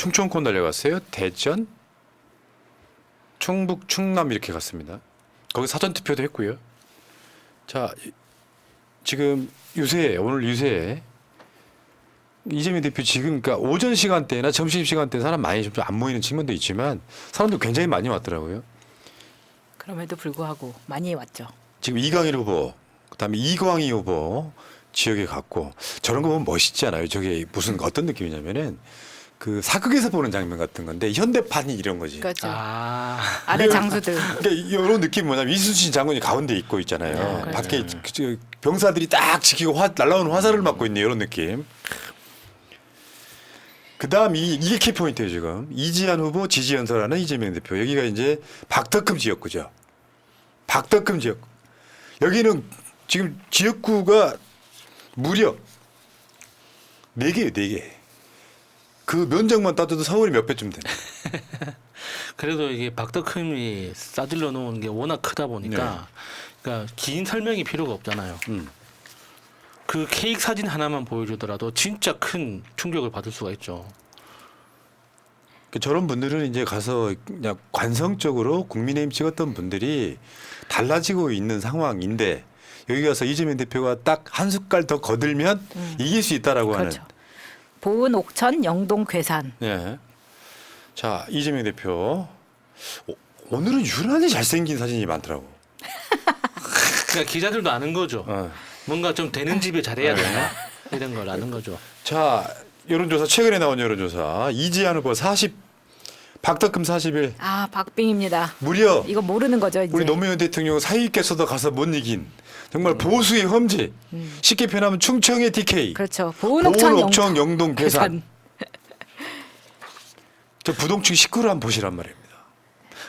충청권 달려갔어요. 대전, 충북, 충남 이렇게 갔습니다. 거기 사전 투표도 했고요. 자, 지금 오늘 유세에 이재명 대표 지금 그러니까 오전 시간대나 점심 시간대 사람 많이 좀 안 모이는 측면도 있지만 사람도 굉장히 많이 왔더라고요. 그럼에도 불구하고 많이 왔죠. 지금 이강일 후보, 그다음에 이광희 후보 지역에 갔고 저런 거 보면 멋있지 않아요? 저게 무슨 어떤 느낌이냐면은 그 사극에서 보는 장면 같은 건데 현대판이 이런 거지. 그렇죠. 아, 아래 장수들. 그러니까 이런 느낌 뭐냐면 이순신 장군이 가운데 있고 있잖아요. 그렇죠. 밖에 병사들이 딱 지키고 날라오는 화살을 맞고 있는 이런 느낌. 그다음 이게 키포인트예요 지금. 이지한 후보 지지연설하는 이재명 대표. 여기가 이제 박덕흠 지역구죠. 박덕흠 지역구. 여기는 지금 지역구가 무려 4개예요. 4개. 그 면적만 따져도 서울이 몇 배쯤 되네. 그래도 이게 박덕흠이 싸질러 놓은 게 워낙 크다 보니까 그러니까 긴 설명이 필요가 없잖아요. 그 케이크 사진 하나만 보여주더라도 진짜 큰 충격을 받을 수가 있죠. 저런 분들은 이제 가서 그냥 관성적으로 국민의힘 찍었던 분들이 달라지고 있는 상황인데 여기 가서 이재명 대표가 딱 한 숟갈 더 거들면 이길 수 있다라고 그렇죠. 하는. 보은, 옥천, 영동, 괴산. 예. 자, 이재명 대표. 오늘은 유난히 잘생긴 사진이 많더라고. 그러니까 기자들도 아는 거죠. 뭔가 좀 되는 집에 잘해야 되나 이런 걸 아는 거죠. 자, 여론조사 최근에 나온 여론조사 이지한 후보 박덕흠 41. 아, 박빙입니다. 무려 이거 모르는 거죠, 이제. 우리 노무현 대통령 사위께서도 가서 못 이긴 정말 보수의 험지. 쉽게 표현하면 충청의 DK. 그렇죠. 보은, 옥천, 옥청, 영동, 괴산. 괴산. 저 부동층 식구를 한번 보시란 말입니다.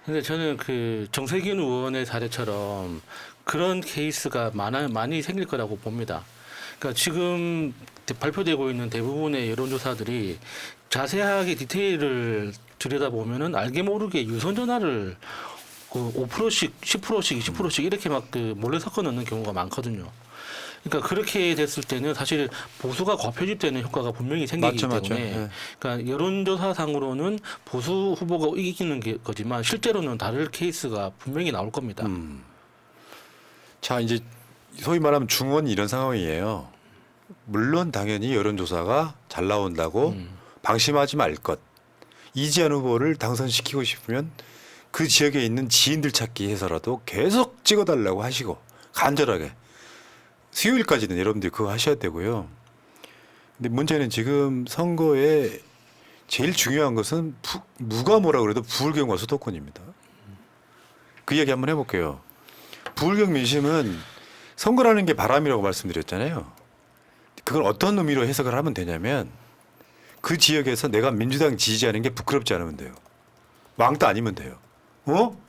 근데 저는 그 정세균 의원의 사례처럼 그런 케이스가 많이 생길 거라고 봅니다. 그러니까 지금 발표되고 있는 대부분의 여론조사들이 자세하게 디테일을 들여다보면은 알게 모르게 유선 전화를 그 5%씩, 10%씩, 20%씩 이렇게 막 그 몰래 섞어 넣는 경우가 많거든요. 그러니까 그렇게 됐을 때는 사실 보수가 과표집되는 효과가 분명히 생기기 맞죠. 때문에 네. 그러니까 여론조사상으로는 보수 후보가 이기는 거지만 실제로는 다를 케이스가 분명히 나올 겁니다. 자, 이제 소위 말하면 중원 이런 상황이에요. 물론 당연히 여론조사가 잘 나온다고 방심하지 말 것. 이지한 후보를 당선시키고 싶으면 그 지역에 있는 지인들 찾기 해서라도 계속 찍어달라고 하시고 간절하게 수요일까지는 여러분들이 그거 하셔야 되고요. 근데 문제는 지금 선거에 제일 중요한 것은 누가 뭐라 그래도 부울경과 수도권입니다. 그 이야기 한번 해볼게요. 부울경 민심은 선거라는 게 바람이라고 말씀드렸잖아요. 그걸 어떤 의미로 해석을 하면 되냐면 그 지역에서 내가 민주당 지지하는 게 부끄럽지 않으면 돼요. 왕따 아니면 돼요.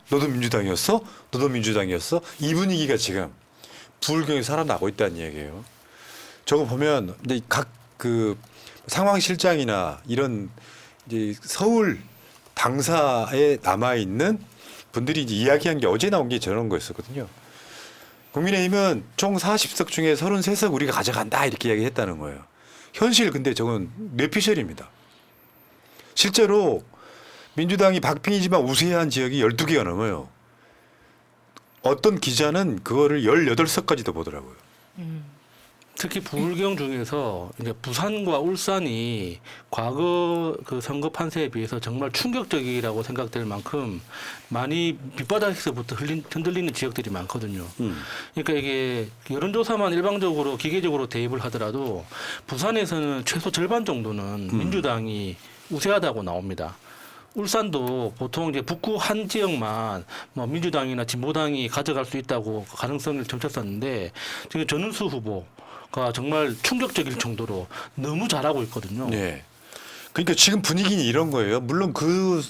너도 민주당이었어? 너도 민주당이었어? 이 분위기가 지금 부울경에 살아나고 있다는 얘기예요. 저거 보면 이제 각 그 상황실장이나 이런 이제 서울 당사에 남아 있는 분들이 이제 이야기한 게 어제 나온 게 저런 거였었거든요. 국민의힘은 총 40석 중에 33석 우리가 가져간다 이렇게 이야기했다는 거예요. 현실 근데 저건 뇌피셜입니다. 실제로 민주당이 박빙이지만 우세한 지역이 12개가 넘어요. 어떤 기자는 그거를 18석까지도 보더라고요. 특히 부울경 중에서 이제 부산과 울산이 과거 그 선거 판세에 비해서 정말 충격적이라고 생각될 만큼 많이 밑바닥에서부터 흔들리는 지역들이 많거든요. 그러니까 이게 여론조사만 일방적으로 기계적으로 대입을 하더라도 부산에서는 최소 절반 정도는 민주당이 우세하다고 나옵니다. 울산도 보통 이제 북구 한 지역만 뭐 민주당이나 진보당이 가져갈 수 있다고 가능성을 점쳤었는데 지금 전은수 후보가 정말 충격적일 정도로 너무 잘하고 있거든요. 네. 그러니까 지금 분위기는 이런 거예요. 물론 그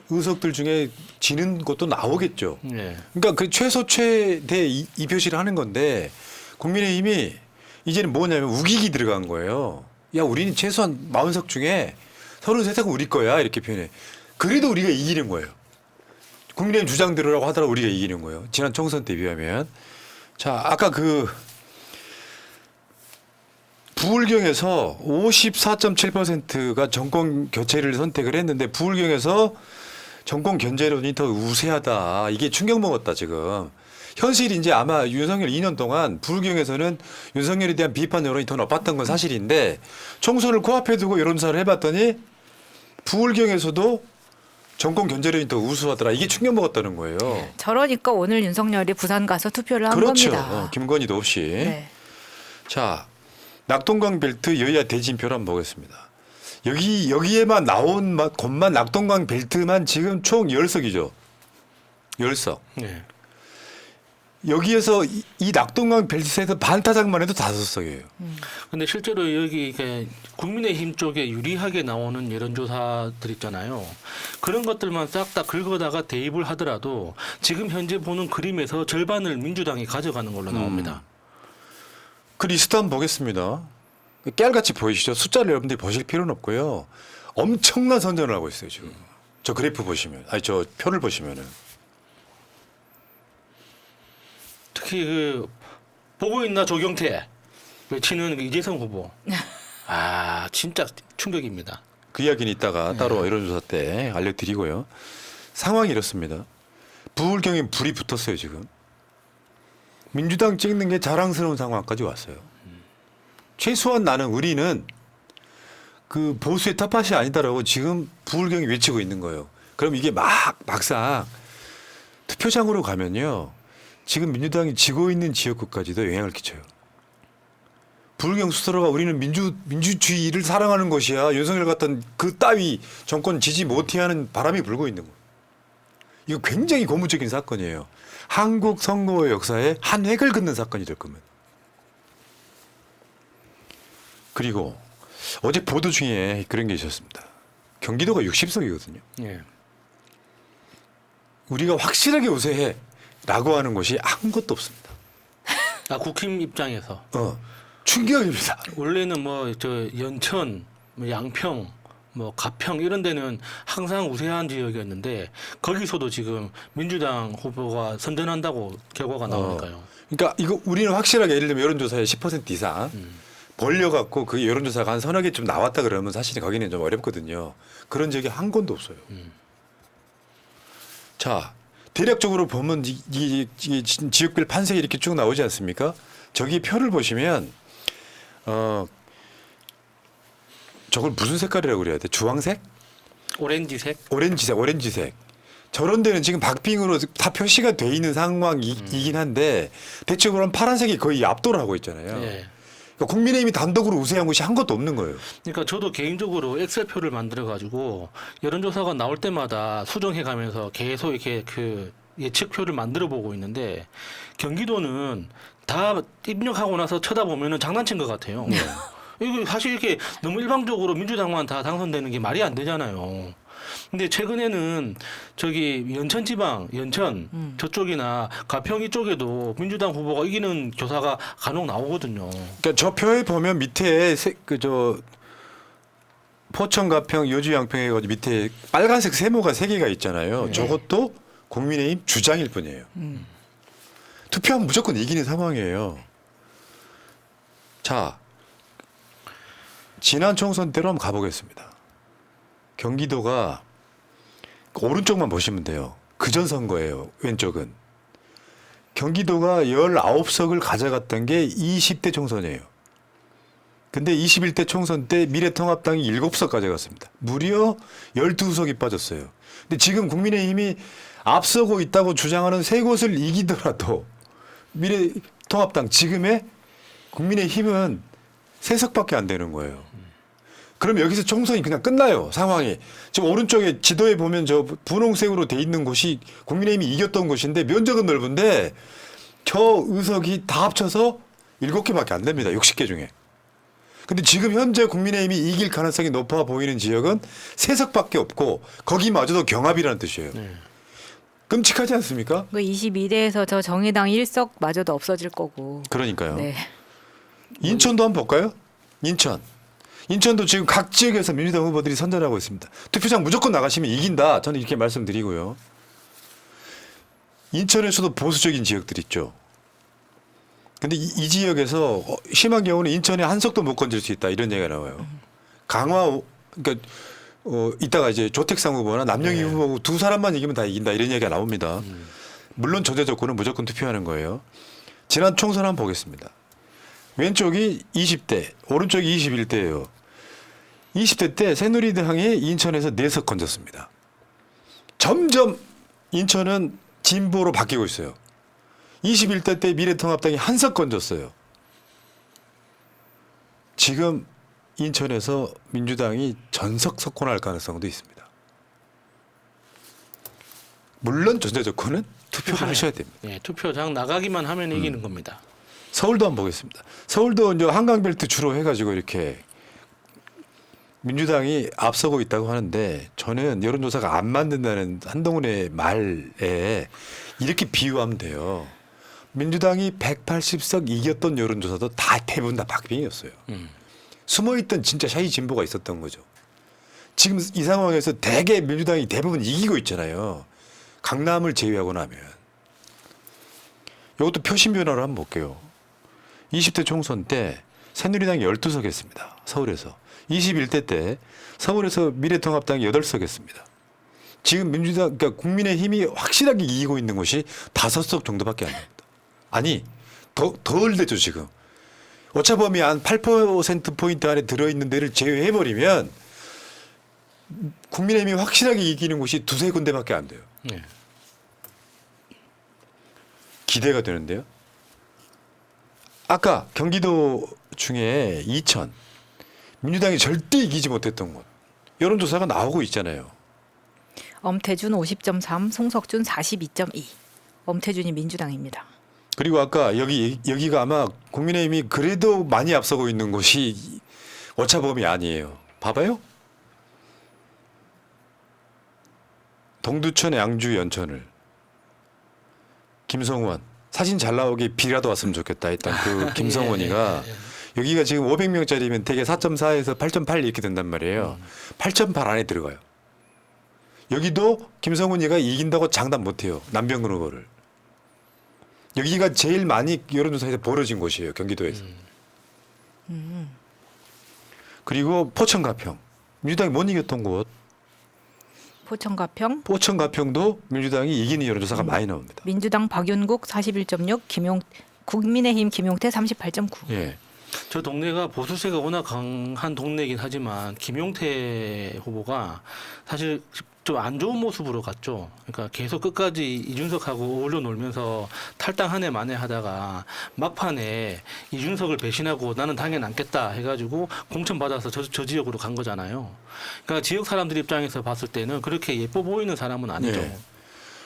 의석들 중에 지는 것도 나오겠죠. 네. 그러니까 그 최대 이 표시를 하는 건데 국민의힘이 이제는 뭐냐면 우기기 들어간 거예요. 야, 우리는 최소한 40석 중에 33석은 우리 거야 이렇게 표현해. 그래도 우리가 이기는 거예요. 국민의힘 주장대로라고 하더라도 우리가 이기는 거예요. 지난 총선 때 비하면. 자, 아까 그 부울경에서 54.7%가 정권 교체를 선택을 했는데 부울경에서 정권 견제론이 더 우세하다. 이게 충격 먹었다 지금. 현실이 이제 아마 윤석열 2년 동안 부울경에서는 윤석열에 대한 비판 여론이 더 높았던 건 사실인데 총선을 코앞에 두고 여론조사를 해봤더니 부울경에서도 정권 견제론이 더 우수하더라. 이게 충격 먹었다는 거예요. 저러니까 오늘 윤석열이 부산 가서 투표를 한 그렇죠. 겁니다. 김건희도 없이. 네. 자, 낙동강 벨트 여야 대진표를 한번 보겠습니다. 여기에만 나온 곳만 낙동강 벨트만 지금 총 10석이죠. 10석. 네. 여기에서 이 낙동강 벨트에서 반타작만 해도 5석이에요. 근데 실제로 여기 이게 국민의힘 쪽에 유리하게 나오는 여론조사들 있잖아요. 그런 것들만 싹 다 긁어다가 대입을 하더라도 지금 현재 보는 그림에서 절반을 민주당이 가져가는 걸로 나옵니다. 그 리스트 한번 보겠습니다. 깨알같이 보이시죠? 숫자를 여러분들이 보실 필요는 없고요. 엄청난 선전을 하고 있어요 지금. 저 그래프 보시면, 아니 저 표를 보시면은. 특히 그 보고 있나 조경태 외치는 그 이재성 후보. 아 진짜 충격입니다. 그 이야기는 이따가 따로 여론조사 때 알려드리고요. 상황이 이렇습니다. 부울경에 불이 붙었어요 지금. 민주당 찍는 게 자랑스러운 상황까지 왔어요. 최소한 우리는 그 보수의 텃밭이 아니다라고 지금 부울경이 외치고 있는 거예요. 그럼 이게 막상 투표장으로 가면요. 지금 민주당이 지고 있는 지역구까지도 영향을 끼쳐요. 부울경 스스로가 우리는 민주주의를 사랑하는 것이야. 윤석열 같은 그 따위 정권 지지 못해 하는 바람이 불고 있는 거예요. 이거 굉장히 고무적인 사건이에요. 한국 선거 역사에 한 획을 긋는 사건이 될 겁니다. 그리고 어제 보도 중에 그런 게 있었습니다. 경기도가 60석이거든요. 예. 우리가 확실하게 우세해라고 하는 것이 아무것도 없습니다. 아 국힘 입장에서 충격입니다. 원래는 뭐 저 연천, 뭐 양평, 뭐 가평 이런 데는 항상 우세한 지역이었는데 거기서도 지금 민주당 후보가 선전한다고 결과가 나오니까요. 그러니까 이거 우리는 확실하게 예를 들면 여론조사에 10% 이상 벌려갖고 그 여론조사가 한 서너 개 좀 나왔다 그러면 사실 거기는 좀 어렵거든요. 그런 적이 한 건도 없어요. 자, 대략적으로 보면 이 지역별 판색이 이렇게 쭉 나오지 않습니까? 저기 표를 보시면 저걸 무슨 색깔이라고 그래야 돼? 주황색? 오렌지색? 오렌지색. 저런 데는 지금 박빙으로 다 표시가 돼 있는 상황이긴 한데 대체적으로 파란색이 거의 압도를 하고 있잖아요. 예. 그러니까 국민의힘이 단독으로 우세한 것이 한 것도 없는 거예요. 그러니까 저도 개인적으로 엑셀표를 만들어 가지고 여론조사가 나올 때마다 수정해 가면서 계속 이렇게 그 예측표를 만들어 보고 있는데 경기도는 다 입력하고 나서 쳐다보면은 장난친 것 같아요. 이거 사실 이렇게 너무 일방적으로 민주당만 다 당선되는 게 말이 안 되잖아요. 근데 최근에는 저기 연천 저쪽이나 가평 이쪽에도 민주당 후보가 이기는 교사가 간혹 나오거든요. 그러니까 저 표에 보면 밑에 포천, 가평, 여주, 양평 해가지고 밑에 빨간색 세모가 3개가 있잖아요. 네. 저것도 국민의힘 주장일 뿐이에요. 투표하면 무조건 이기는 상황이에요. 자, 지난 총선 때로 한번 가보겠습니다. 경기도가 오른쪽만 보시면 돼요. 그전 선거예요. 왼쪽은. 경기도가 19석을 가져갔던 게 20대 총선이에요. 근데 21대 총선 때 미래통합당이 7석 가져갔습니다. 무려 12석이 빠졌어요. 근데 지금 국민의힘이 앞서고 있다고 주장하는 3곳을 이기더라도 미래통합당 지금의 국민의힘은 3석밖에 안 되는 거예요. 그럼 여기서 총선이 그냥 끝나요. 상황이. 지금 오른쪽에 지도에 보면 저 분홍색으로 돼 있는 곳이 국민의힘이 이겼던 곳인데 면적은 넓은데 저 의석이 다 합쳐서 7개밖에 안 됩니다. 60개 중에. 근데 지금 현재 국민의힘이 이길 가능성이 높아 보이는 지역은 3석밖에 없고 거기마저도 경합이라는 뜻이에요. 네. 끔찍하지 않습니까? 그 22대에서 저 정의당 1석마저도 없어질 거고. 그러니까요. 네. 인천도 한번 볼까요? 인천도 지금 각 지역에서 민주당 후보들이 선전하고 있습니다. 투표장 무조건 나가시면 이긴다. 저는 이렇게 말씀드리고요. 인천에서도 보수적인 지역들 있죠. 근데 이 지역에서 심한 경우는 인천에 한석도 못 건질 수 있다 이런 얘기가 나와요. 강화 그러니까 이따가 이제 조택상 후보나 남영희 네. 후보 두 사람만 이기면 다 이긴다 이런 얘기가 나옵니다. 물론 전제 조건은 무조건 투표하는 거예요. 지난 총선 한번 보겠습니다. 왼쪽이 20대, 오른쪽이 21대예요. 20대 때 새누리당이 인천에서 4석 건졌습니다. 점점 인천은 진보로 바뀌고 있어요. 21대 때 미래통합당이 1석 건졌어요. 지금 인천에서 민주당이 전석 석권할 가능성도 있습니다. 물론 전제 조건은 투표를 하셔야 됩니다. 예, 투표장 나가기만 하면 이기는 겁니다. 서울도 한번 보겠습니다. 서울도 이제 한강벨트 주로 해가지고 이렇게 민주당이 앞서고 있다고 하는데 저는 여론조사가 안 만든다는 한동훈의 말에 이렇게 비유하면 돼요. 민주당이 180석 이겼던 여론조사도 다 대부분 다 박빙이었어요. 숨어있던 진짜 샤이 진보가 있었던 거죠. 지금 이 상황에서 대개 민주당이 대부분 이기고 있잖아요. 강남을 제외하고 나면. 이것도 표심 변화를 한번 볼게요. 20대 총선 때 새누리당이 12석 했습니다. 서울에서. 21대 때 서울에서 미래통합당이 8석 했습니다. 지금 민주당, 그러니까 국민의힘이 확실하게 이기고 있는 곳이 5석 정도밖에 안 됩니다. 아니, 덜 되죠, 지금. 오차범위 한 8%포인트 안에 들어있는 데를 제외해버리면 국민의힘이 확실하게 이기는 곳이 2-3군데밖에 안 돼요. 예. 기대가 되는데요. 아까 경기도 중에 이천 민주당이 절대 이기지 못했던 곳 여론조사가 나오고 있잖아요. 엄태준 50.3, 송석준 42.2. 엄태준이 민주당입니다. 그리고 아까 여기가 아마 국민의힘이 그래도 많이 앞서고 있는 곳이 오차범위 아니에요. 봐봐요. 동두천, 양주, 연천을 김성원 사진 잘 나오게 비라도 왔으면 좋겠다 했던 그 김성원이가 여기가 지금 500명짜리면 대개 4.4에서 8.8 이렇게 된단 말이에요. 8.8 안에 들어가요. 여기도 김성훈이가 이긴다고 장담 못해요. 남병근 후보를. 여기가 제일 많이 여론조사에서 벌어진 곳이에요. 경기도에서. 그리고 포천 가평. 민주당이 못 이겼던 곳. 포천 가평 포천 가평도 민주당이 이기는 여론조사가 많이 나옵니다. 민주당 박윤국 41.6, 국민의힘 김용태 38.9. 예. 저 동네가 보수세가 워낙 강한 동네이긴 하지만 김용태 후보가 사실 좀 안 좋은 모습으로 갔죠. 그러니까 계속 끝까지 이준석하고 어울려 놀면서 탈당 한 해 만에 하다가 막판에 이준석을 배신하고 나는 당연 않겠다 해가지고 공천 받아서 저 지역으로 간 거잖아요. 그러니까 지역 사람들 입장에서 봤을 때는 그렇게 예뻐 보이는 사람은 아니죠. 예.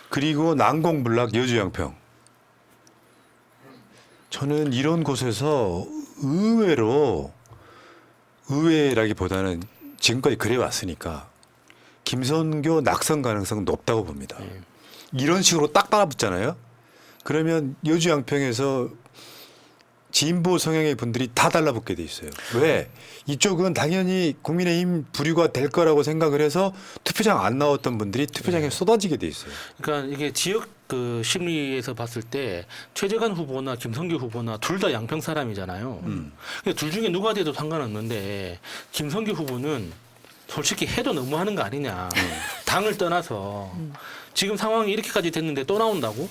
그리고 난공불락 여주양평. 저는 이런 곳에서 의외라기보다는 지금까지 그래 왔으니까 김선교 낙선 가능성 높다고 봅니다. 이런 식으로 딱 따라붙잖아요. 그러면 여주 양평에서 진보 성향의 분들이 다 달라붙게 돼 있어요. 왜? 이쪽은 당연히 국민의힘 부류가 될 거라고 생각을 해서 투표장 안 나왔던 분들이 투표장에 쏟아지게 돼 있어요. 그러니까 이게 지역 그 심리에서 봤을 때 최재관 후보나 김성규 후보나 둘 다 양평 사람이잖아요. 그러니까 둘 중에 누가 돼도 상관없는데 김성규 후보는 솔직히 해도 너무하는 거 아니냐. 당을 떠나서 지금 상황이 이렇게까지 됐는데 또 나온다고?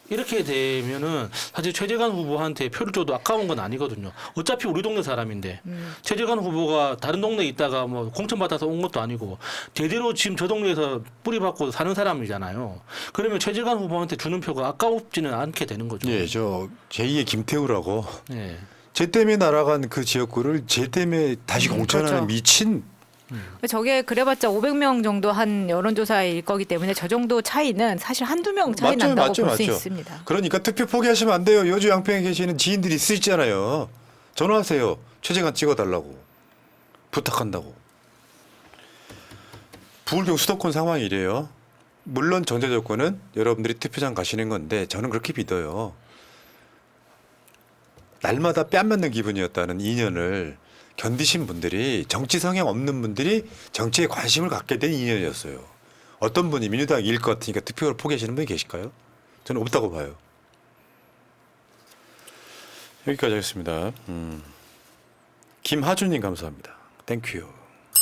이렇게 되면은 사실 최재관 후보한테 표를 줘도 아까운 건 아니거든요. 어차피 우리 동네 사람인데 최재관 후보가 다른 동네에 있다가 뭐 공천 받아서 온 것도 아니고 제대로 지금 저 동네에서 뿌리박고 사는 사람이잖아요. 그러면 최재관 후보한테 주는 표가 아까웠지는 않게 되는 거죠. 예, 저 제2의 김태우라고 예. 쟤 때문에 날아간 그 지역구를 쟤 때문에 다시 공천하는 그렇죠. 미친. 저게 그래봤자 500명 정도 한 여론조사일 거기 때문에 저 정도 차이는 사실 한두 명 차이 난다고 볼 수 있습니다. 그러니까 투표 포기하시면 안 돼요. 여주 양평에 계시는 지인들이 있으시잖아요. 전화하세요. 최재관 찍어달라고. 부탁한다고. 부울경 수도권 상황이 이래요. 물론 전제 조건은 여러분들이 투표장 가시는 건데 저는 그렇게 믿어요. 날마다 뺨 맞는 기분이었다는 2년을 견디신 분들이 정치 성향 없는 분들이 정치에 관심을 갖게 된 2년이었어요. 어떤 분이 민주당 일 것 같으니까 투표를 포기하시는 분이 계실까요? 저는 없다고 봐요. 여기까지 하겠습니다. 김하준님 감사합니다. 땡큐.